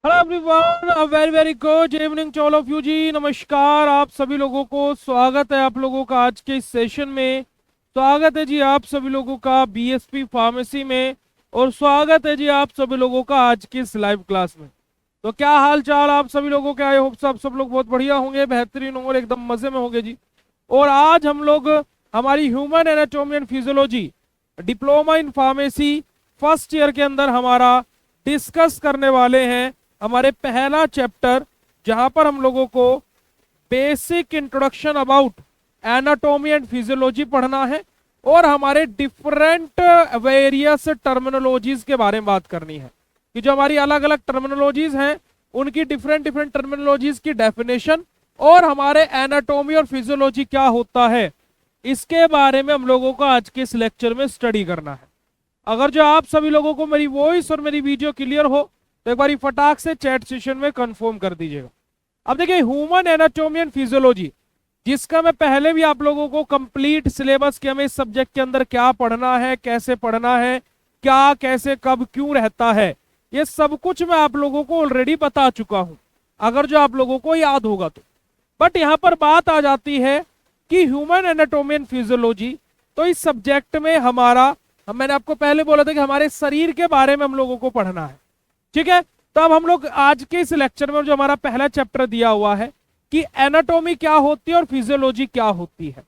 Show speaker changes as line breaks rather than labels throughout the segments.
Hello everyone, a very very good evening to all of you जी। नमस्कार आप सभी लोगों को, स्वागत है आप लोगों का आज के इस सेशन में। स्वागत है जी आप सभी लोगों का बीएसपी फार्मेसी में, और स्वागत है जी आप सभी लोगों का आज की इस लाइव क्लास में। तो क्या हाल चाल आप सभी लोगों के? आई होप सब लोग बहुत बढ़िया होंगे, बेहतरीन होंगे और एकदम मजे में होंगे जी। और आज हम लोग हमारी human anatomy and physiology diploma in pharmacy first year के अंदर हमारा डिस्कस करने वाले हैं हमारे पहला चैप्टर, जहां पर हम लोगों को basic introduction about anatomy and physiology पढ़ना है और हमारे डिफरेंट वेरियस टर्मिनोलॉजीज के बारे में बात करनी है कि जो हमारी अलग अलग टर्मिनोलॉजीज हैं उनकी डिफरेंट डिफरेंट टर्मिनोलॉजीज की डेफिनेशन और हमारे एनाटॉमी और फिजियोलॉजी क्या होता है, इसके बारे में हम लोगों को आज के इस लेक्चर में स्टडी करना है। अगर जो आप सभी लोगों को मेरी वॉइस और मेरी वीडियो क्लियर हो तो एक बार फटाक से चैट सेशन में कंफर्म कर दीजिएगा। अब देखिए, ह्यूमन एनाटॉमी एंड फिजियोलॉजी, जिसका मैं पहले भी आप लोगों को कंप्लीट सिलेबस के हमें इस सब्जेक्ट के अंदर क्या पढ़ना है, कैसे पढ़ना है, क्या कैसे कब क्यों रहता है, ये सब कुछ मैं आप लोगों को ऑलरेडी बता चुका हूं, अगर जो आप लोगों को याद होगा तो। बट यहां पर बात आ जाती है कि ह्यूमन एनाटॉमी एंड फिजियोलॉजी, तो इस सब्जेक्ट में मैंने आपको पहले बोला था कि हमारे शरीर के बारे में हम लोगों को पढ़ना है, ठीक है। तो अब हम लोग आज के इस लेक्चर में जो हमारा पहला चैप्टर दिया हुआ है कि एनाटॉमी क्या होती है और फिजियोलॉजी क्या होती है,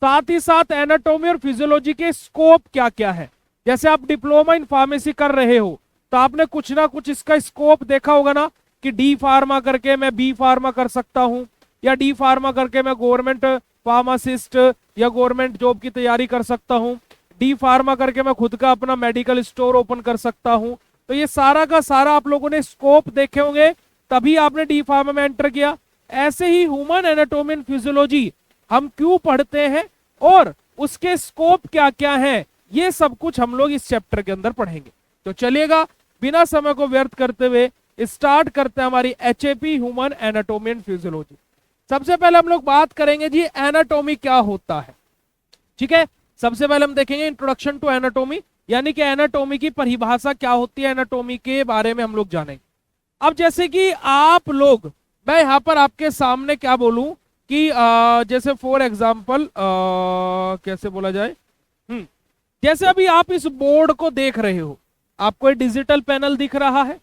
साथ ही साथ एनाटॉमी और फिजियोलॉजी के स्कोप क्या क्या है। जैसे आप डिप्लोमा इन फार्मेसी कर रहे हो तो आपने कुछ ना कुछ इसका स्कोप देखा होगा ना, कि डी फार्मा करके मैं बी फार्मा कर सकता हूं, या डी फार्मा करके मैं गवर्नमेंट फार्मासिस्ट या गवर्नमेंट जॉब की तैयारी कर सकता हूं, डी फार्मा करके मैं खुद का अपना मेडिकल स्टोर ओपन कर सकता हूं। तो ये सारा का सारा आप लोगों ने स्कोप देखे होंगे, तभी आपने डी फार्मा में एंटर किया। ऐसे ही ह्यूमन एनाटॉमी एंड फिजियोलॉजी हम क्यों पढ़ते हैं और उसके स्कोप क्या क्या है, ये सब कुछ हम लोग इस चैप्टर के अंदर पढ़ेंगे। तो चलिएगा, बिना समय को व्यर्थ करते हुए स्टार्ट करते हैं हमारी HAP human anatomy and physiology. सबसे पहले हम लोग बात करेंगे जी एनाटॉमी क्या होता है, ठीक है। सबसे पहले हम देखेंगे इंट्रोडक्शन टू एनाटॉमी, यानी कि एनाटॉमी की परिभाषा क्या होती है, एनाटॉमी के बारे में हम लोग जानेंगे। अब जैसे कि आप लोग, मैं यहां पर आपके सामने क्या बोलूं कि जैसे फॉर एग्जांपल कैसे बोला जाए, जैसे अभी आप इस बोर्ड को देख रहे हो, आपको एक डिजिटल पैनल दिख रहा है,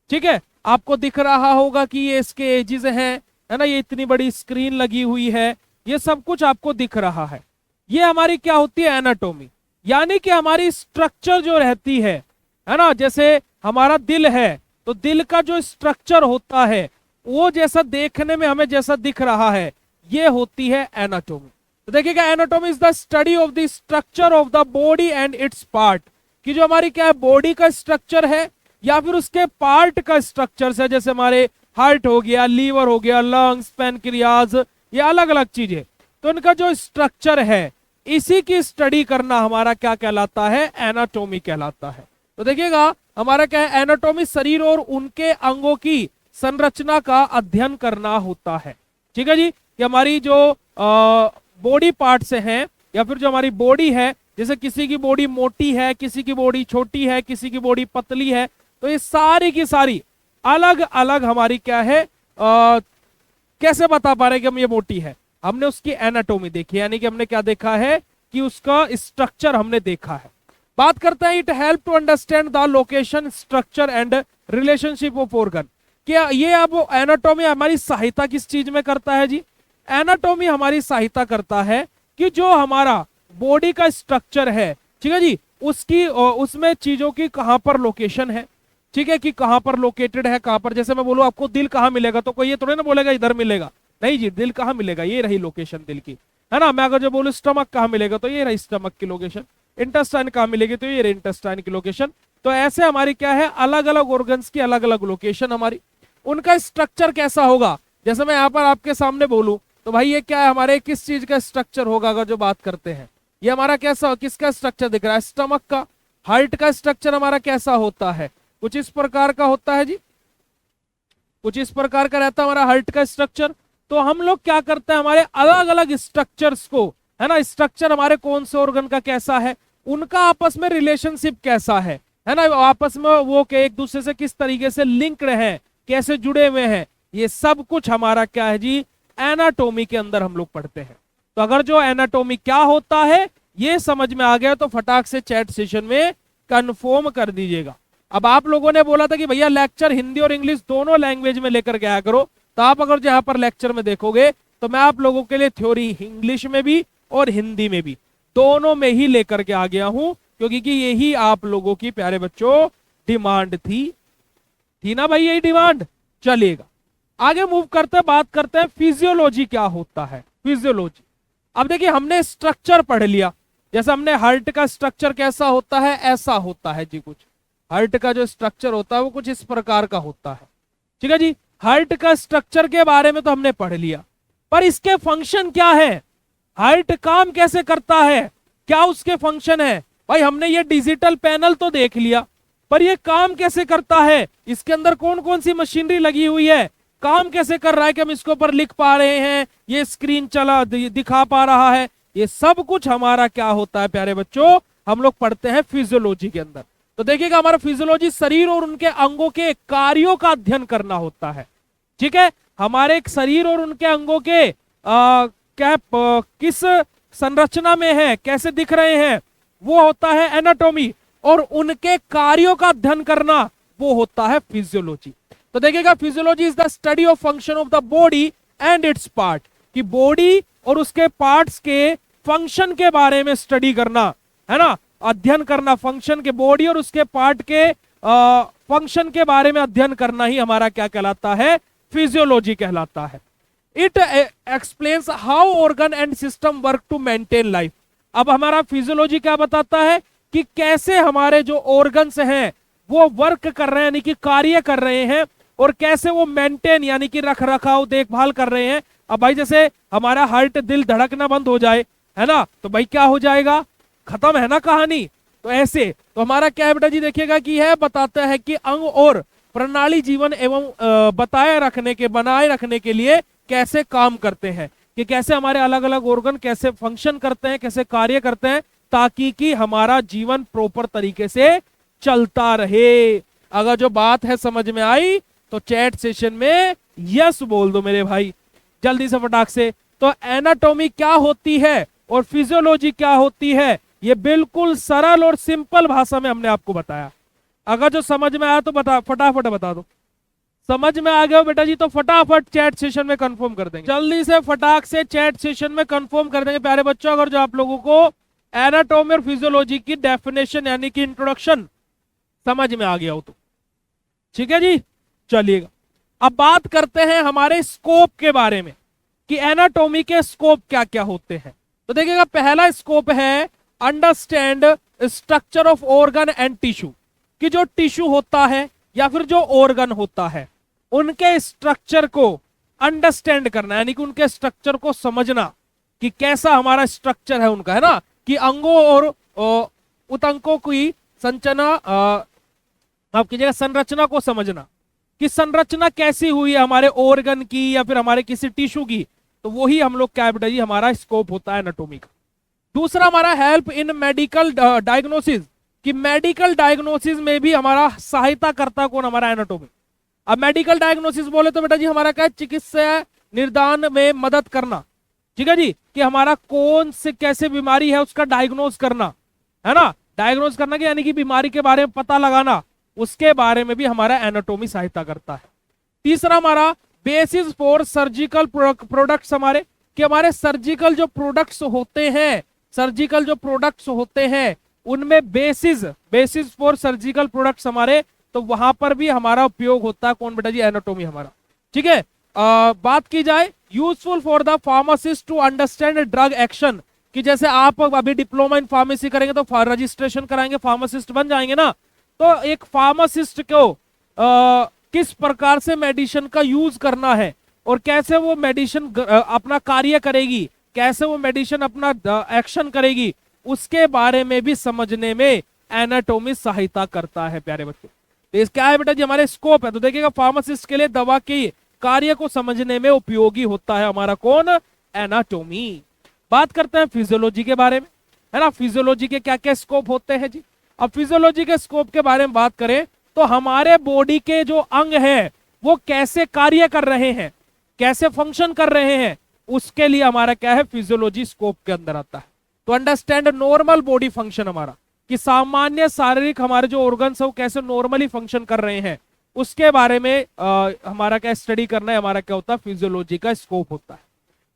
ठीक है। आपको दिख रहा होगा कि ये इसके एजेस हैं, है ना, ये इतनी बड़ी स्क्रीन लगी हुई है, ये सब कुछ आपको दिख रहा है। ये हमारी क्या होती है, एनाटॉमी, यानी कि हमारी स्ट्रक्चर जो रहती है ना। जैसे हमारा दिल है तो दिल का जो स्ट्रक्चर होता है वो जैसा देखने में हमें जैसा दिख रहा है, ये होती है एनाटॉमी। तो देखिएगा, anatomy is the study of the structure of the body and it's part, कि जो हमारी क्या है, बॉडी का स्ट्रक्चर है या फिर उसके पार्ट का स्ट्रक्चर है। जैसे हमारे हार्ट हो गया, लीवर हो गया, लंग्स, पैनक्रियाज, ये अलग अलग चीजें, तो इनका जो स्ट्रक्चर है इसी की स्टडी करना हमारा क्या कहलाता है, एनाटॉमी कहलाता है। तो देखिएगा, हमारा क्या है, एनाटॉमी शरीर और उनके अंगों की संरचना का अध्ययन करना होता है, ठीक है जी। कि हमारी जो बॉडी पार्ट से हैं या फिर जो हमारी बॉडी है, जैसे किसी की बॉडी मोटी है, किसी की बॉडी छोटी है, किसी की बॉडी पतली है, तो ये सारी की सारी अलग अलग हमारी क्या है, कैसे बता पा रहे कि हम ये मोटी है, हमने उसकी एनाटॉमी देखी, यानी कि हमने क्या देखा है कि उसका स्ट्रक्चर हमने देखा है। बात करते हैं, it help to understand the location, structure and relationship of organ. क्या ये अब एनाटॉमी हमारी सहायता किस चीज में करता है जी? एनाटॉमी हमारी सहायता करता है कि जो हमारा बॉडी का स्ट्रक्चर है, ठीक है जी, उसमें चीजों की कहां पर लोकेशन है, ठीक है, कि कहां पर लोकेटेड है, कहां पर। जैसे मैं बोलूं आपको दिल कहां मिलेगा, तो कोई ये थोड़ी ना बोलेगा इधर मिलेगा, नहीं जी, दिल कहां मिलेगा, ये रही लोकेशन दिल की, है ना। मैं अगर जो बोलूं स्टमक कहां मिलेगा, तो ये रही स्टमक की लोकेशन, इंटेस्टाइन कहां मिलेगी, तो ये रही इंटेस्टाइन की लोकेशन। तो ऐसे हमारी क्या है, अलग अलग ऑर्गन्स की अलग अलग लोकेशन हमारी, उनका स्ट्रक्चर कैसा होगा। जैसे मैं यहाँ पर आपके सामने बोलूं तो भाई ये क्या है, हमारे किस चीज का स्ट्रक्चर होगा, अगर जो बात करते हैं, ये हमारा कैसा, किसका स्ट्रक्चर दिख रहा है, स्टमक का। हार्ट का स्ट्रक्चर हमारा कैसा होता है, कुछ इस प्रकार का होता है जी, कुछ इस प्रकार का रहता है हमारा हार्ट का स्ट्रक्चर। तो हम लोग क्या करते हैं, हमारे अलग अलग स्ट्रक्चर्स को, है ना, स्ट्रक्चर हमारे कौन से ऑर्गन का कैसा है, उनका आपस में रिलेशनशिप कैसा है ना, आपस में वो के एक दूसरे से किस तरीके से लिंक्ड है, कैसे जुड़े हुए हैं, ये सब कुछ हमारा क्या है जी, एनाटॉमी के अंदर हम लोग पढ़ते हैं। तो अगर जो एनाटॉमी क्या होता है ये समझ में आ गया तो फटाक से चैट सेशन में कंफर्म कर दीजिएगा। अब आप लोगों ने बोला था कि भैया लेक्चर हिंदी और इंग्लिश दोनों लैंग्वेज में लेकर के आया करो, तो आप अगर यहाँ पर लेक्चर में देखोगे तो मैं आप लोगों के लिए थ्योरी इंग्लिश में भी और हिंदी में भी दोनों में ही लेकर के आ गया हूं, क्योंकि कि यही आप लोगों की प्यारे बच्चों डिमांड थी ना भाई, यही डिमांड। चलिएगा आगे मूव करते हैं, बात करते हैं फिजियोलॉजी क्या होता है। फिजियोलॉजी, अब देखिए हमने स्ट्रक्चर पढ़ लिया, जैसे हमने हार्ट का स्ट्रक्चर कैसा होता है, ऐसा होता है जी, कुछ हार्ट का जो स्ट्रक्चर होता है वो कुछ इस प्रकार का होता है। ठीक है जी, हार्ट का स्ट्रक्चर के बारे में तो हमने पढ़ लिया, पर इसके फंक्शन क्या है, हार्ट काम कैसे करता है, क्या उसके फंक्शन है। भाई हमने ये डिजिटल पैनल तो देख लिया, पर ये काम कैसे करता है, इसके अंदर कौन कौन सी मशीनरी लगी हुई है, काम कैसे कर रहा है कि हम इसके ऊपर लिख पा रहे हैं, ये स्क्रीन चला दिखा पा रहा है, ये सब कुछ हमारा क्या होता है प्यारे बच्चों, हम लोग पढ़ते हैं फिजियोलॉजी के अंदर। तो देखिएगा हमारा फिजियोलॉजी शरीर और उनके अंगों के कार्यों का अध्ययन करना होता है। ठीक है, हमारे शरीर और उनके अंगों के किस संरचना में है, कैसे दिख रहे हैं, वो होता है एनाटॉमी, और उनके कार्यों का अध्ययन करना वो होता है फिजियोलॉजी। तो देखिएगा physiology is the study of function of the body and it's part, कि बॉडी और उसके पार्ट्स के फंक्शन के बारे में स्टडी करना है ना, अध्ययन करना, फंक्शन के बॉडी और उसके पार्ट के फंक्शन के बारे में अध्ययन करना ही हमारा क्या कहलाता है, फिजियोलॉजी कहलाता है। It explains how organ and system work to maintain life. अब हमारा फिजियोलॉजी क्या बताता है कि कैसे हमारे जो ऑर्गन्स हैं वो वर्क कर रहे हैं, यानी कि कार्य कर रहे हैं, और कैसे वो मेंटेन यानी कि रख रखाव देखभाल कर रहे हैं। अब भाई जैसे हमारा हार्ट, दिल धड़कना बंद हो जाए है ना, तो भाई क्या हो जाएगा, खत्म है ना कहानी। तो ऐसे तो हमारा क्या है बेटा जी, देखिएगा कि यह बताता है कि अंग और प्रणाली जीवन एवं बनाए रखने के लिए कैसे काम करते हैं, कि कैसे हमारे अलग अलग ऑर्गन कैसे फंक्शन करते हैं, कैसे कार्य करते हैं, ताकि कि हमारा जीवन प्रॉपर तरीके से चलता रहे। अगर जो बात है समझ में आई तो चैट सेशन में यस बोल दो मेरे भाई, जल्दी से फटाक से। तो एनाटॉमी क्या होती है और फिजियोलॉजी क्या होती है, ये बिल्कुल सरल और सिंपल भाषा में हमने आपको बताया। अगर जो समझ में आया तो फटाफट बता दो। समझ में आ गया बेटा जी तो फटाफट चैट सेशन में कंफर्म कर देंगे, जल्दी से फटाक से चैट सेशन में कंफर्म कर देंगे प्यारे बच्चों। अगर जो आप लोगों को एनाटॉमी और फिजियोलॉजी की डेफिनेशन यानी कि इंट्रोडक्शन समझ में आ गया हो तो ठीक है जी। चलिएगा अब बात करते हैं हमारे स्कोप के बारे में, कि एनाटॉमी के स्कोप क्या क्या होते हैं। तो देखिएगा पहला स्कोप है understand structure of organ and tissue, कि जो टिश्यू होता है या फिर जो ऑर्गन होता है उनके स्ट्रक्चर को अंडरस्टैंड करना, यानी कि उनके स्ट्रक्चर को समझना कि कैसा हमारा स्ट्रक्चर है उनका, है ना, कि अंगों और उतंकों की माफ कीजिएगा संरचना को समझना कि संरचना कैसी हुई है हमारे ऑर्गन की या फिर हमारे किसी टिश्यू की। तो वही हम लोग क्या बेटा जी हमारा स्कोप होता है एनाटॉमी का। दूसरा हमारा हेल्प इन मेडिकल डायग्नोसिस, कि मेडिकल डायग्नोसिस में भी हमारा सहायता करता है कौन, हमारा एनाटॉमी। अब मेडिकल डायग्नोसिस बोले तो बेटा जी हमारा क्या, चिकित्सा निर्दान में मदद करना, ठीक है जी, कि हमारा कौन से कैसे बीमारी है उसका डायग्नोस करना, है ना, डायग्नोस करना कि यानी कि बीमारी के बारे में पता लगाना, उसके बारे में भी हमारा एनाटॉमी सहायता करता है। तीसरा हमारा बेसिस फॉर सर्जिकल प्रोडक्ट्स, हमारे कि हमारे सर्जिकल जो प्रोडक्ट्स होते हैं उनमें बेसिस फॉर सर्जिकल प्रोडक्ट्स हमारे, तो वहां पर भी हमारा उपयोग होता है कौन बेटा जी, एनाटॉमी हमारा। ठीक है, बात की जाए useful for the pharmacist to understand drug action, कि जैसे आप अभी डिप्लोमा इन फार्मेसी करेंगे तो रजिस्ट्रेशन कराएंगे, फार्मासिस्ट बन जाएंगे ना, तो एक फार्मासिस्ट को किस प्रकार से मेडिसिन का यूज करना है और कैसे वो मेडिसिन अपना कार्य करेगी, कैसे वो मेडिसिन अपना एक्शन करेगी, उसके बारे में भी समझने में एनाटॉमी सहायता करता है प्यारे बच्चों। तो इस क्या है बेटा जी हमारे स्कोप है। तो देखिएगा फार्मासिस्ट के लिए दवा के कार्य को समझने में उपयोगी होता है हमारा कौन, एनाटॉमी। बात करते हैं फिजियोलॉजी के बारे में, है ना, फिजियोलॉजी के क्या क्या स्कोप होते हैं जी। अब फिजियोलॉजी के स्कोप के बारे में बात करें तो हमारे बॉडी के जो अंग हैं वो कैसे कार्य कर रहे हैं, कैसे फंक्शन कर रहे हैं, उसके लिए हमारा क्या है, फिजियोलॉजी स्कोप के अंदर आता है। तो अंडरस्टैंड नॉर्मल बॉडी फंक्शन हमारा, कि सामान्य शारीरिक हमारे जो ऑर्गन्स है वो कैसे नॉर्मली फंक्शन कर रहे हैं, उसके बारे में हमारा क्या स्टडी करना है, हमारा क्या होता है, फिजियोलॉजी का स्कोप होता है।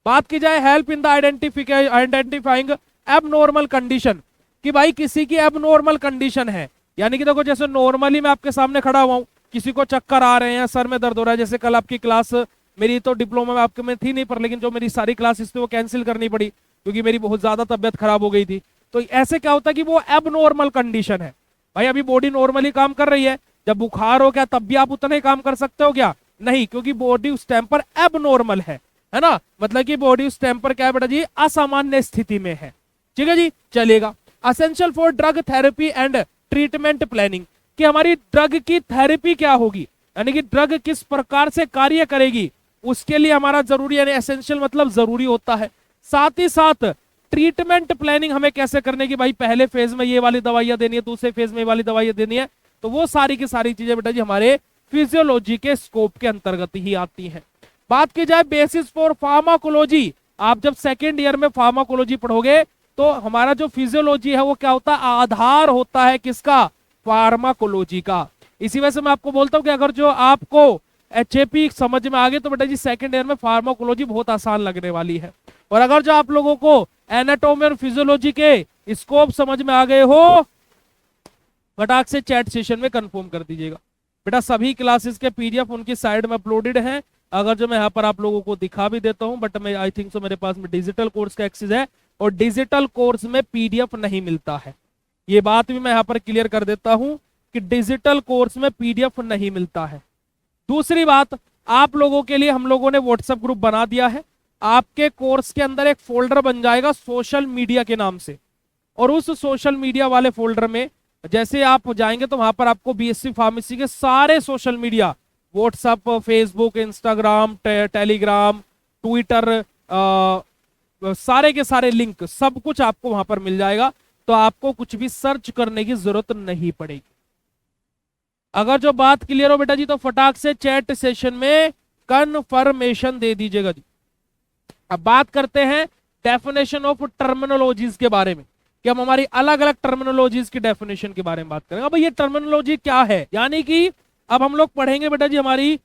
बात की जाए help in the identifying abnormal condition, कि भाई किसी की एबनॉर्मल कंडीशन है, यानी कि देखो जैसे नॉर्मली मैं आपके सामने खड़ा हुआ हूं, किसी को चक्कर आ रहे हैं, सर में दर्द हो रहा है, जैसे कल आपकी क्लास मेरी तो डिप्लोमा में आपके में थी नहीं, पर लेकिन जो मेरी सारी क्लासेस थी वो कैंसिल करनी पड़ी क्योंकि मेरी बहुत ज्यादा तबियत खराब हो गई थी। तो ऐसे क्या होता है कि वो एबनॉर्मल कंडीशन है। भाई अभी बॉडी नॉर्मली काम कर रही है, जब बुखार हो क्या तब भी आप उतना ही काम कर सकते हो क्या? नहीं, क्योंकि बॉडी उस टाइम पर एबनॉर्मल है ना, मतलब कि बॉडी उस टाइम पर क्या है बेटा जी, असामान्य स्थिति में है। ठीक है जी, चलेगा। Essential for drug therapy and treatment planning, कि हमारी ड्रग की थेरेपी क्या होगी, यानी कि ड्रग किस प्रकार से कार्य करेगी, उसके लिए हमारा जरूरी, यानी एसेंशियल मतलब जरूरी होता है। साथ ही साथ ट्रीटमेंट प्लानिंग हमें कैसे करने की, भाई पहले फेज में ये वाली दवाइयां देनी है, दूसरे फेज में ये वाली दवाइयां देनी है, तो वो सारी की सारी चीजें बेटा जी हमारे फिजियोलॉजी के स्कोप के अंतर्गत ही आती हैं। बात की जाए बेसिस फॉर फार्माकोलॉजी, आप जब सेकेंड ईयर में फार्माकोलॉजी पढ़ोगे तो हमारा जो फिजियोलॉजी है वो क्या होता है, आधार होता है किसका, फार्माकोलॉजी का। इसी वजह से मैं आपको बोलता हूं कि अगर जो आपको एचएपी समझ में आ गए तो बेटा जी सेकंड ईयर में फार्माकोलॉजी बहुत आसान लगने वाली है। और अगर जो आप लोगों को एनाटॉमी और फिजियोलॉजी के स्कोप समझ में आ गए हो, फटाक से चैट सेशन में कंफर्म कर दीजिएगा। बेटा सभी क्लासेस के पीडीएफ उनकी साइड में अपलोडेड हैं, अगर जो मैं यहाँ पर आप लोगों को दिखा भी देता हूँ, बट मैं आई थिंक सो मेरे पास में डिजिटल कोर्स का एक्सेस है और डिजिटल कोर्स में पीडीएफ नहीं मिलता है। ये बात भी मैं यहाँ पर क्लियर कर देता हूँ कि डिजिटल कोर्स में पीडीएफ नहीं मिलता है। दूसरी बात, आप लोगों के लिए हम लोगों ने व्हाट्सएप ग्रुप बना दिया है। आपके कोर्स के अंदर एक फोल्डर बन जाएगा सोशल मीडिया के नाम से, और उस सोशल मीडिया वाले फोल्डर में जैसे आप जाएंगे तो वहां पर आपको बीएससी फार्मेसी के सारे social media, WhatsApp, Facebook, Instagram, Telegram, Twitter, सारे के सारे लिंक सब कुछ आपको वहां पर मिल जाएगा, तो आपको कुछ भी सर्च करने की जरूरत नहीं पड़ेगी। अगर जो बात क्लियर हो बेटा जी तो फटाक से चैट सेशन में कन्फर्मेशन दे दीजिएगा जी। अब बात करते हैं डेफिनेशन ऑफ टर्मिनोलॉजीज के बारे में, कि हम हमारी अलग अलग टर्मिनोलॉजीज की डेफिनेशन के बारे में बात करेंगे। अब ये टर्मिनोलॉजी क्या है, यानी कि अब हम लोग पढ़ेंगे बेटा जी हमारी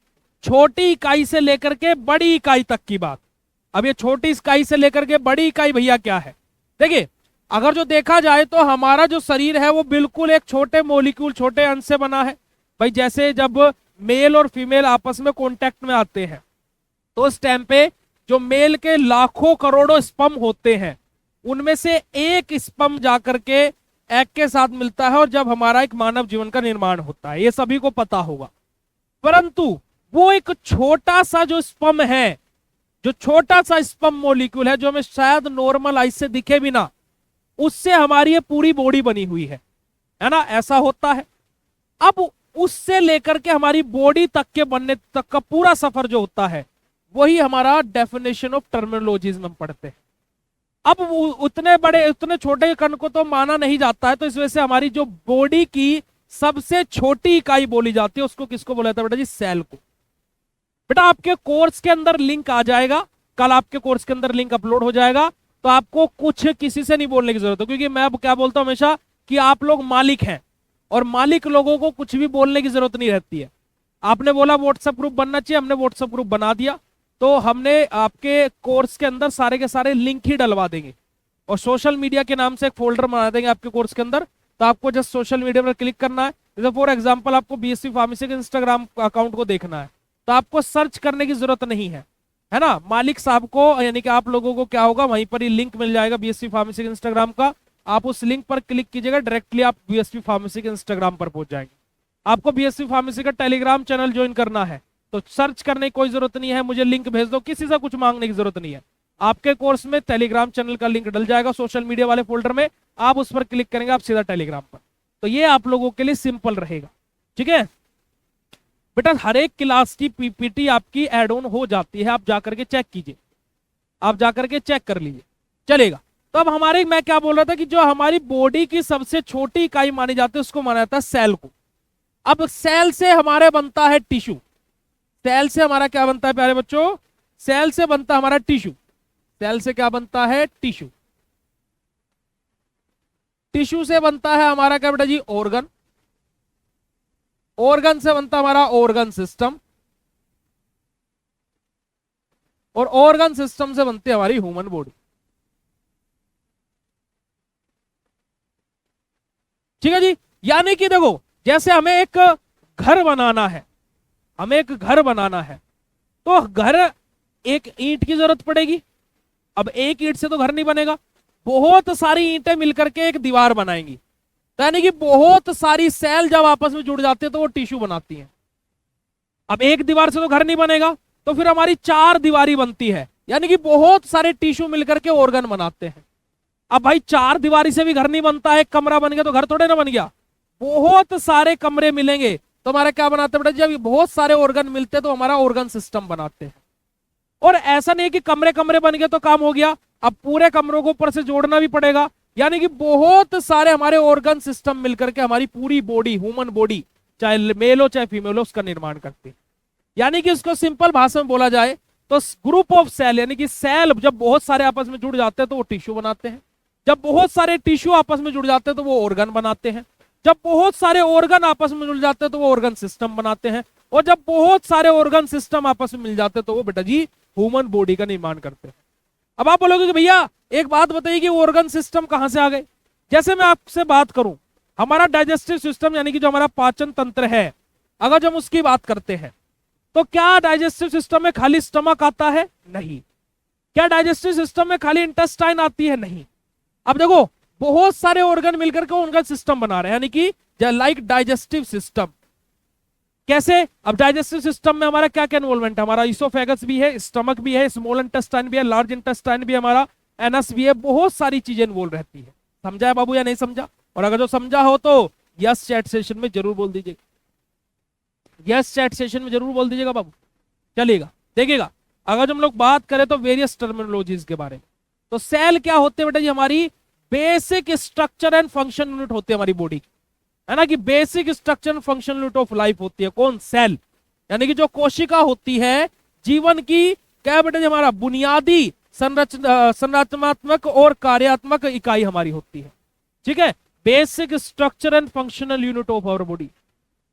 छोटी इकाई से लेकर के बड़ी इकाई तक की बात। अब ये छोटी इकाई से लेकर के बड़ी इकाई भैया क्या है, देखिए अगर जो देखा जाए तो हमारा जो शरीर है वो बिल्कुल एक छोटे मोलिक्यूल, छोटे अंश से बना है। भाई जैसे जब मेल और फीमेल आपस में कांटेक्ट में आते हैं तो उस टाइम पे जो मेल के लाखों करोड़ों स्पर्म होते हैं उनमें से एक स्पर्म जाकर के एग के साथ मिलता है, और जब हमारा एक मानव जीवन का निर्माण होता है, ये सभी को पता होगा। परंतु वो एक छोटा सा जो स्पर्म है, जो छोटा सा स्पर्म मॉलिक्यूल है, जो हमें शायद नॉर्मल आई से दिखे भी ना, उससे हमारी ये पूरी बॉडी बनी हुई है ना, ऐसा होता है। अब उससे लेकर के हमारी बॉडी तक के बनने तक का पूरा सफर जो होता है वही हमारा डेफिनेशन ऑफ टर्मिनोलॉजीज में पढ़ते हैं। अब उतने बड़े उतने छोटे कण को तो माना नहीं जाता है, तो इस वजह से हमारी जो बॉडी की सबसे छोटी इकाई बोली जाती है उसको किसको बोला जाता है बेटा जी, सेल को। बेटा आपके कोर्स के अंदर लिंक आ जाएगा, कल आपके कोर्स के अंदर लिंक अपलोड हो जाएगा, तो आपको कुछ किसी से नहीं बोलने की जरूरत है, क्योंकि मैं अब क्या बोलता हूं हमेशा कि आप लोग मालिक हैं और मालिक लोगों को कुछ भी बोलने की जरूरत नहीं रहती है। आपने बोला व्हाट्सएप ग्रुप बनना चाहिए, हमने व्हाट्सएप ग्रुप बना दिया, तो हमने आपके कोर्स के अंदर सारे के सारे लिंक ही डलवा देंगे और सोशल मीडिया के नाम से एक फोल्डर बना देंगे आपके कोर्स के अंदर। तो आपको जस्ट सोशल मीडिया पर क्लिक करना है, जैसे फॉर एग्जांपल आपको बीएससी फार्मेसी के इंस्टाग्राम अकाउंट को देखना है, तो आपको सर्च करने की जरूरत नहीं है ना, मालिक साहब को यानी कि आप लोगों को क्या होगा, वहीं पर ही लिंक मिल जाएगा बीएससी फार्मेसी के इंस्टाग्राम का, आप उस लिंक पर क्लिक कीजिएगा, डायरेक्टली आप बीएससी फार्मेसी के इंस्टाग्राम पर पहुंच जाएंगे। आपको बीएससी फार्मेसी का टेलीग्राम चैनल ज्वाइन करना है तो सर्च करने की कोई जरूरत नहीं है, मुझे लिंक भेज दो, किसी से कुछ मांगने की जरूरत नहीं है। आपके कोर्स में टेलीग्राम चैनल का लिंक डल जाएगा सोशल मीडिया वाले फोल्डर में, आप उस पर क्लिक करेंगे, आप सीधा टेलीग्राम पर। तो ये आप लोगों के लिए सिंपल रहेगा, ठीक है बेटा। हर एक क्लास की पीपीटी आपकी एड ऑन हो जाती है, आप जाकर के चेक कीजिए, आप जाकर के चेक कर लीजिए, चलेगा। तो अब हमारे, मैं क्या बोल रहा था कि जो हमारी बॉडी की सबसे छोटी इकाई मानी जाती है उसको माना जाता है सेल को। अब सेल से हमारे बनता है टिश्यू, सेल से हमारा क्या बनता है प्यारे बच्चों? सेल से बनता है हमारा टिश्यू। सेल से क्या बनता है? टिश्यू। टिश्यू से बनता है हमारा क्या बेटा जी? ऑर्गन। ऑर्गन से बनता है हमारा ऑर्गन सिस्टम, और ऑर्गन सिस्टम से बनती है हमारी ह्यूमन बॉडी। ठीक है जी। यानी कि देखो, जैसे हमें एक घर बनाना है, हमें एक घर बनाना है, तो घर, एक ईंट की जरूरत पड़ेगी। अब एक ईंट से तो घर नहीं बनेगा, बहुत सारी ईंटें मिलकर के एक दीवार बनाएंगी। तो यानी कि बहुत सारी सेल जब आपस में जुड़ जाते हैं तो वो टिश्यू बनाती हैं। अब एक दीवार से तो घर नहीं बनेगा, तो फिर हमारी चार दीवारी बनती है, यानी कि बहुत सारे टिश्यू मिलकर के ऑर्गन बनाते हैं। अब भाई चार दीवारी से भी घर नहीं बनता है, एक कमरा बन गया तो घर थोड़े ना बन गया, बहुत सारे कमरे मिलेंगे तो हमारा क्या बनाते हैं बेटा? जब बहुत सारे ऑर्गन मिलते हैं तो हमारा ऑर्गन सिस्टम बनाते हैं। और ऐसा नहीं कि कमरे कमरे बन गए तो काम हो गया, अब पूरे कमरों को ऊपर से जोड़ना भी पड़ेगा, यानी कि बहुत सारे हमारे ऑर्गन सिस्टम मिलकर के हमारी पूरी बॉडी, ह्यूमन बॉडी, चाहे मेल हो चाहे फीमेल हो, उसका निर्माण करते हैं। यानी कि इसको सिंपल भाषा में बोला जाए तो ग्रुप ऑफ सेल, यानी कि सेल जब बहुत सारे आपस में जुड़ जाते हैं तो वो टिश्यू बनाते हैं। जब बहुत सारे टिश्यू आपस में जुड़ जाते हैं तो वो ऑर्गन बनाते हैं। जब बहुत सारे ऑर्गन आपस में जुड़ जाते हैं तो वो ऑर्गन सिस्टम बनाते हैं। और जब बहुत सारे ऑर्गन सिस्टम आपस में मिल जाते हैं तो वो बेटा जी ह्यूमन बॉडी का निर्माण करते हैं। अब आप बोलोगे कि भैया एक बात बताइए कि ऑर्गन सिस्टम कहां से आ गए? जैसे मैं आपसे बात करूं, हमारा डाइजेस्टिव सिस्टम, यानी कि जो हमारा पाचन तंत्र है, अगर जब उसकी बात करते हैं तो क्या डाइजेस्टिव सिस्टम में खाली स्टमक आता है? नहीं। क्या डाइजेस्टिव सिस्टम में खाली इंटेस्टाइन आती है? नहीं। अब देखो, बहुत सारे ऑर्गन मिलकर के ऑर्गन सिस्टम बना रहे हैं, यानी कि लाइक डाइजेस्टिव सिस्टम। कैसे? अब डाइजेस्टिव सिस्टम में हमारा क्या क्या इन्वॉल्वमेंट है? हमारा इसोफेगस भी है, स्टमक भी है, स्मॉल इंटेस्टाइन भी है, लार्ज इंटेस्टाइन भी है, हमारा एनस भी है, बहुत सारी चीजें इन्वॉल्व रहती है। समझा है बाबू या नहीं समझा? और अगर जो समझा हो तो यस चैट सेशन में जरूर बोल दीजिएगा, यस चैट सेशन में जरूर बोल दीजिएगा बाबू। चलिएगा, देखिएगा, अगर हम लोग बात करें तो वेरियस टर्मिनोलॉजीज के बारे में, तो सेल क्या होते हैं बेटा जी? हमारी basic structure and function unit होती है हमारी बॉडी की, है ना, कि basic structure and function unit of life होती है। कौन? सेल। यानी कि जो कोशिका होती है जीवन की, क्या बेटा जी? हमारा बुनियादी संरचनात्मक और कार्यात्मक इकाई हमारी होती है। ठीक है, basic structure and functional unit of our body.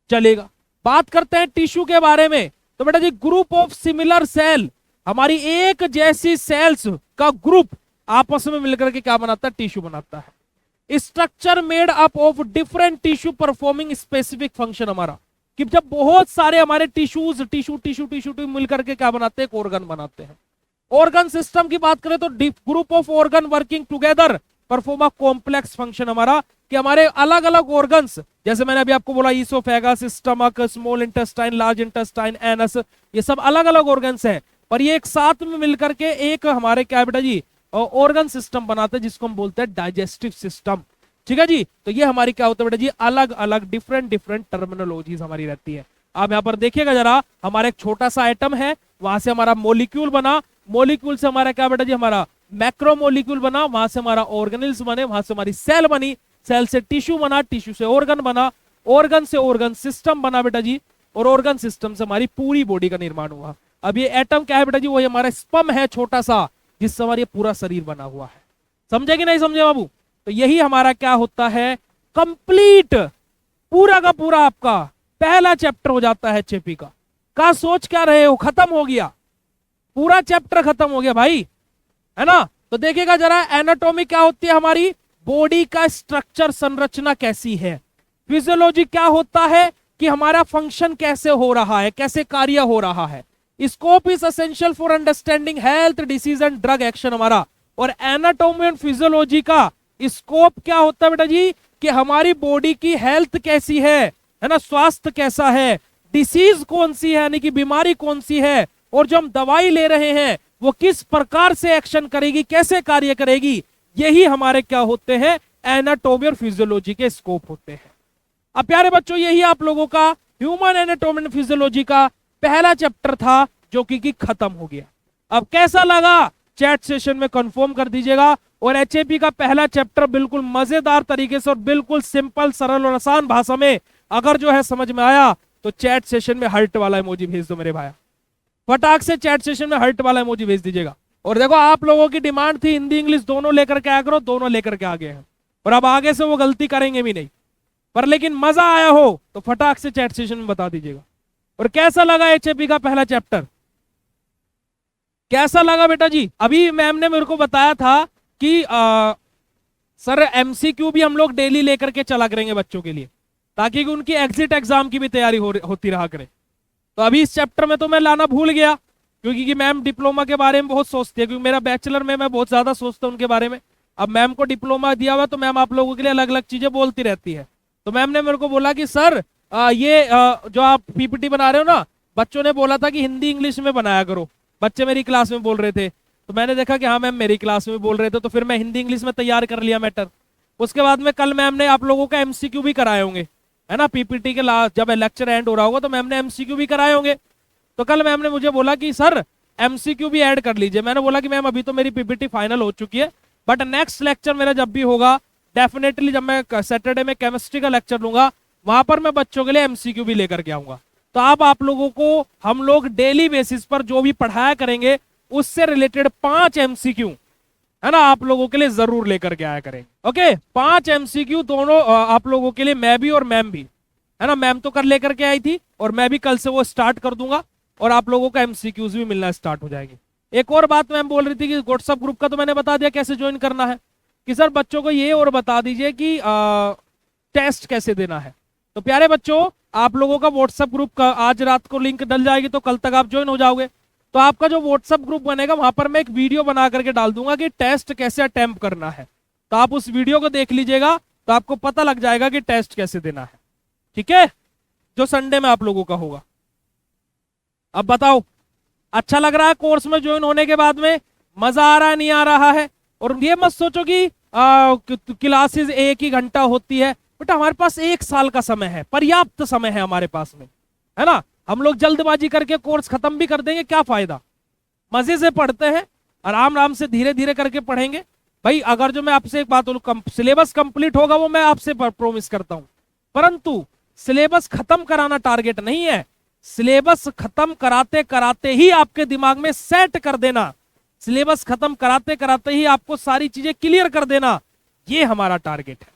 चलेगा, बात करते हैं टिश्यू के बारे में, तो बेटा जी ग्रुप ऑफ सिमिलर सेल, हमारी एक जैसी सेल्स का ग्रुप आपस में मिलकर के क्या बनाता है? टिश्यू बनाता है। Structure made up of different tissue performing specific function, हमारा कि जब बहुत सारे हमारे टिश्यूज टिश्यू टिश्यू टिश्यू मिलकर के क्या बनाते हैं? एक ऑर्गन बनाते हैं। ऑर्गन सिस्टम की बात करें तो group of organ working together perform a complex function, हमारा कि हमारे अलग अलग ऑर्गन्स, जैसे मैंने अभी आपको बोला oesophagus, stomach, small intestine, large intestine, anus, ये सब अलग अलग ऑर्गन्स हैं, पर ये एक साथ में मिलकर के एक हमारे क्या बेटा जी ऑर्गन सिस्टम बनाते हैं, जिसको हम बोलते हैं डाइजेस्टिव सिस्टम। ठीक है जी। तो ये हमारी क्या होता है बेटा जी? अलग अलग डिफरेंट डिफरेंट टर्मिनोलॉजीज हमारी रहती है। आप यहाँ पर देखिएगा जरा, हमारा एक छोटा सा एटम है, वहां से हमारा मोलिक्यूल बना, मोलिक्यूल से हमारा क्या बेटा जी? हमारा मैक्रोमोलिक्यूल बना, वहां से हमारा ऑर्गेनिल्स बने, वहां से हमारी सेल बनी, सेल से टिश्यू बना, टिश्यू से ऑर्गन बना, ऑर्गन से ऑर्गन सिस्टम बना बेटा जी, और ऑर्गन सिस्टम से हमारी पूरी बॉडी का निर्माण हुआ। अब ये एटम क्या है बेटा जी? वो हमारा स्पर्म है छोटा सा, जिससे हमारा पूरा शरीर बना हुआ है। समझे कि नहीं समझे बाबू? तो यही हमारा क्या होता है? कंप्लीट, पूरा का पूरा आपका पहला चैप्टर हो जाता है एचएपी का सोच क्या रहे हो? खत्म हो गया, पूरा चैप्टर खत्म हो गया भाई, है ना। तो देखिएगा जरा, एनाटॉमी क्या होती है? हमारी बॉडी का स्ट्रक्चर, संरचना कैसी है। फिजियोलॉजी क्या होता है? कि हमारा फंक्शन कैसे हो रहा है, कैसे कार्य हो रहा है। Scope is essential for understanding health, disease and drug action, हमारा। और एनाटॉमी एंड फिजियोलॉजी का स्कोप क्या होता है बेटा जी? कि हमारी बॉडी की हेल्थ कैसी है ना, स्वास्थ्य कैसा है, डिसीज कौन सी है, यानी कि बीमारी कौन सी है, और जो हम दवाई ले रहे हैं वो किस प्रकार से एक्शन करेगी, कैसे कार्य करेगी। यही हमारे क्या होते हैं? एनाटॉमी और फिजियोलॉजी के स्कोप होते हैं। अब प्यारे बच्चों, यही आप लोगों का ह्यूमन एनाटॉमी एंड फिजियोलॉजी का पहला चैप्टर था, जो कि खत्म हो गया। अब कैसा लगा? चैट सेशन में कंफर्म कर दीजिएगा। और एचएपी का पहला चैप्टर बिल्कुल मजेदार तरीके से और बिल्कुल सिंपल, सरल और आसान भाषा में अगर जो है समझ में आया तो चैट सेशन में हार्ट वाला इमोजी भेज दो मेरे भाई। फटाक से चैट सेशन में हर्ट वाला इमोजी भेज दीजिएगा। और देखो आप लोगों की डिमांड थी हिंदी इंग्लिश दोनों लेकर के आया करो, दोनों लेकर के आ गए हैं, और अब आगे से वो गलती करेंगे भी नहीं। पर लेकिन मजा आया हो तो फटाक से चैट सेशन में बता दीजिएगा। और कैसा लगा एचएपी का पहला चैप्टर, कैसा लगा बेटा जी? अभी मैम ने मेरे को बताया था कि सर एमसीक्यू भी हम लोग डेली लेकर के चला करेंगे बच्चों के लिए, ताकि उनकी एग्जिट एग्जाम की भी तैयारी होती रहा करे। तो अभी इस चैप्टर में तो मैं लाना भूल गया, क्योंकि मैम डिप्लोमा के बारे में बहुत सोचती है, क्योंकि मेरा बैचलर में मैं बहुत ज्यादा सोचता हूँ उनके बारे में। अब मैम को डिप्लोमा दिया हुआ तो मैम आप लोगों के लिए अलग अलग चीजें बोलती रहती है। तो मैम ने मेरे को बोला कि सर जो आप पीपीटी बना रहे हो ना, बच्चों ने बोला था कि हिंदी इंग्लिश में बनाया करो, बच्चे मेरी क्लास में बोल रहे थे। तो मैंने देखा कि हाँ मैम मेरी क्लास में बोल रहे थे, तो फिर मैं हिंदी इंग्लिश में तैयार कर लिया मैटर। उसके बाद में कल मैम ने आप लोगों का एमसीक्यू भी कराए होंगे, है ना, पीपीटी के लास्ट जब लेक्चर एंड हो रहा होगा तो मैम ने एमसीक्यू भी कराए होंगे। तो कल मैम ने मुझे बोला कि सर एमसीक्यू भी ऐड कर लीजिए। मैंने बोला कि मैम अभी तो मेरी पीपीटी फाइनल हो चुकी है, बट नेक्स्ट लेक्चर मेरा जब भी होगा डेफिनेटली, जब मैं सैटरडे में केमिस्ट्री का लेक्चर लूंगा वहां पर मैं बच्चों के लिए एमसीक्यू भी लेकर के आऊंगा। तो आप लोगों को हम लोग डेली बेसिस पर जो भी पढ़ाया करेंगे उससे रिलेटेड 5 एमसीक्यू, है ना, आप लोगों के लिए जरूर लेकर के आया करेंगे। ओके, 5 एमसीक्यू दोनों आप लोगों के लिए, मैं भी और मैम भी, है ना। मैम तो कर लेकर के आई थी और मैं भी कल से वो स्टार्ट कर दूंगा, और आप लोगों का एमसीक्यूज भी मिलना स्टार्ट हो जाएंगे। एक और बात मैम बोल रही थी कि व्हाट्सएप ग्रुप का तो मैंने बता दिया कैसे ज्वाइन करना है, कि सर बच्चों को ये और बता दीजिए कि टेस्ट कैसे देना है। तो प्यारे बच्चों, आप लोगों का व्हाट्सएप ग्रुप का आज रात को लिंक डल जाएगी, तो कल तक आप ज्वाइन हो जाओगे। तो आपका जो व्हाट्सएप ग्रुप बनेगा वहां पर मैं एक वीडियो बना करके डाल दूंगा कि टेस्ट कैसे अटेम्प्ट करना है। तो आप उस वीडियो को देख लीजिएगा, तो आपको पता लग जाएगा कि टेस्ट कैसे देना है, ठीक है, जो संडे में आप लोगों का होगा। अब बताओ, अच्छा लग रहा है कोर्स में ज्वाइन होने के बाद में? मजा आ रहा है, नहीं आ रहा है? और ये मत सोचो कि क्लासेस 1 ही घंटा होती है, बेटा हमारे पास 1 साल का समय है, पर्याप्त समय है हमारे पास में, है ना। हम लोग जल्दबाजी करके कोर्स खत्म भी कर देंगे, क्या फायदा? मजे से पढ़ते हैं, आराम आराम से धीरे धीरे करके पढ़ेंगे। भाई अगर जो मैं आपसे एक बात बोलूं, सिलेबस कंप्लीट होगा वो मैं आपसे प्रोमिस करता हूं, परंतु सिलेबस खत्म कराना टारगेट नहीं है। सिलेबस खत्म कराते कराते ही आपके दिमाग में सेट कर देना, सिलेबस खत्म कराते कराते ही आपको सारी चीजें क्लियर कर देना, ये हमारा टारगेट है।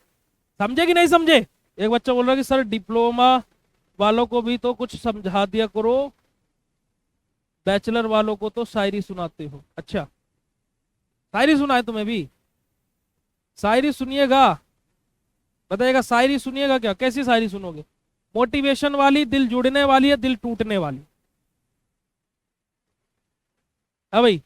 समझे कि नहीं समझे? एक बच्चा बोल रहा है कि सर डिप्लोमा वालों को भी तो कुछ समझा दिया करो, बैचलर वालों को तो शायरी सुनाते हो। अच्छा, शायरी सुनाए तुम्हें भी? शायरी सुनिएगा, बताइएगा शायरी सुनिएगा क्या? कैसी शायरी सुनोगे? मोटिवेशन वाली, दिल जुड़ने वाली, या दिल टूटने वाली? है भाई,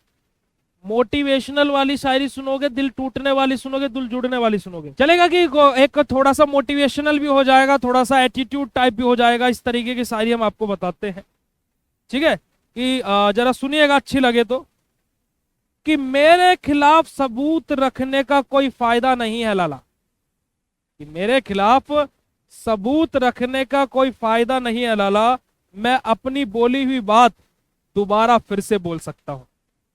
मोटिवेशनल वाली शायरी सुनोगे, दिल टूटने वाली सुनोगे, दिल जुड़ने वाली सुनोगे? चलेगा कि एक थोड़ा सा मोटिवेशनल भी हो जाएगा, थोड़ा सा एटीट्यूड टाइप भी हो जाएगा, इस तरीके की शायरी हम आपको बताते हैं, ठीक है? कि जरा सुनिएगा, अच्छी लगे तो। कि मेरे खिलाफ सबूत रखने का कोई फायदा नहीं है लाला, कि मेरे खिलाफ सबूत रखने का कोई फायदा नहीं है लाला, मैं अपनी बोली हुई बात दोबारा फिर से बोल सकता हूं।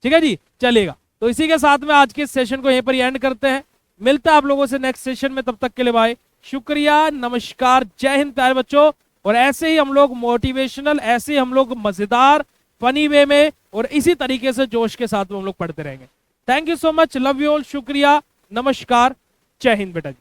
ठीक है जी, चलेगा। तो इसी के साथ में आज के सेशन को यहीं पर एंड करते हैं, मिलता है आप लोगों से नेक्स्ट सेशन में, तब तक के लिए बाय, शुक्रिया, नमस्कार, जय हिंद प्यारे बच्चों। और ऐसे ही हम लोग मोटिवेशनल, ऐसे ही हम लोग मजेदार फनी वे में और इसी तरीके से जोश के साथ में हम लोग पढ़ते रहेंगे। Thank you so much, love you all, शुक्रिया, नमस्कार, जय हिंद बेटा जी।